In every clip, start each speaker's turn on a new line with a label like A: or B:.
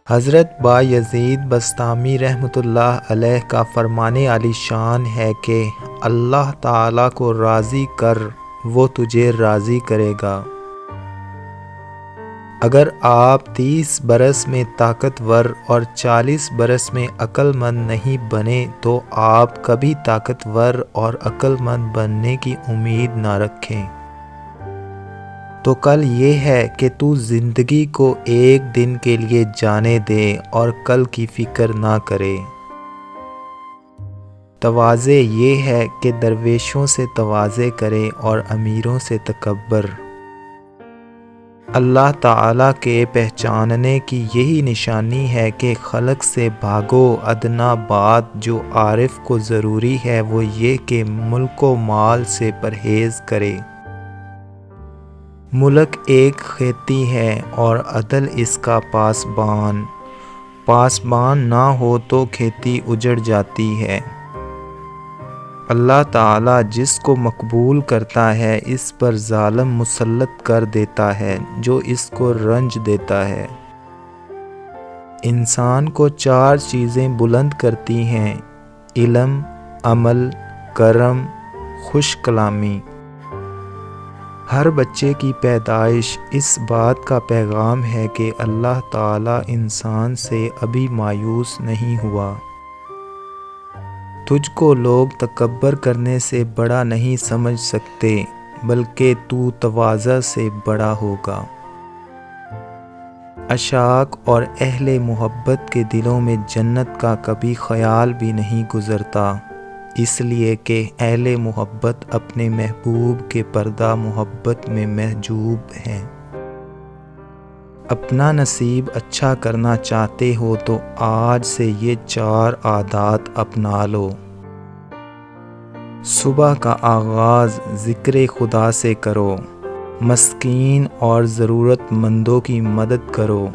A: حضرت با یزید بسطامی رحمۃ اللہ علیہ کا فرمان عالی شان ہے کہ اللہ تعالیٰ کو راضی کر، وہ تجھے راضی کرے گا۔ اگر آپ 30 برس میں طاقتور اور 40 برس میں عقل مند نہیں بنے تو آپ کبھی طاقتور اور عقل مند بننے کی امید نہ رکھیں۔ تو کل یہ ہے کہ تو زندگی کو ایک دن کے لیے جانے دے اور کل کی فکر نہ کرے۔ تواضع یہ ہے کہ درویشوں سے تواضع کرے اور امیروں سے تکبر۔ اللہ تعالیٰ کے پہچاننے کی یہی نشانی ہے کہ خلق سے بھاگو۔ ادنا بات جو عارف کو ضروری ہے وہ یہ کہ ملک و مال سے پرہیز کرے۔ ملک ایک کھیتی ہے اور عدل اس کا پاسبان۔ پاسبان نہ ہو تو کھیتی اجڑ جاتی ہے۔ اللہ تعالیٰ جس کو مقبول کرتا ہے اس پر ظالم مسلط کر دیتا ہے جو اس کو رنج دیتا ہے۔ انسان کو 4 چیزیں بلند کرتی ہیں: علم، عمل، کرم، خوش کلامی۔ ہر بچے کی پیدائش اس بات کا پیغام ہے کہ اللہ تعالیٰ انسان سے ابھی مایوس نہیں ہوا۔ تجھ کو لوگ تکبر کرنے سے بڑا نہیں سمجھ سکتے بلکہ تو تواضع سے بڑا ہوگا۔ عشاق اور اہل محبت کے دلوں میں جنت کا کبھی خیال بھی نہیں گزرتا، اس لیے کہ اہل محبت اپنے محبوب کے پردہ محبت میں محجوب ہیں۔ اپنا نصیب اچھا کرنا چاہتے ہو تو آج سے یہ 4 عادات اپنا لو۔ صبح کا آغاز ذکر خدا سے کرو۔ مسکین اور ضرورت مندوں کی مدد کرو۔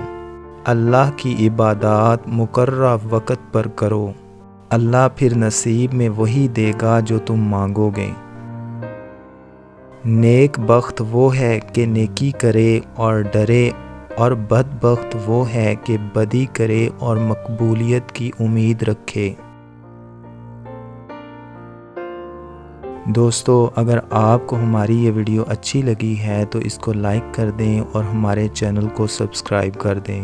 A: اللہ کی عبادات مقررہ وقت پر کرو۔ اللہ پھر نصیب میں وہی دے گا جو تم مانگو گے۔ نیک بخت وہ ہے کہ نیکی کرے اور ڈرے، اور بدبخت وہ ہے کہ بدی کرے اور مقبولیت کی امید رکھے۔ دوستو، اگر آپ کو ہماری یہ ویڈیو اچھی لگی ہے تو اس کو لائک کر دیں اور ہمارے چینل کو سبسکرائب کر دیں۔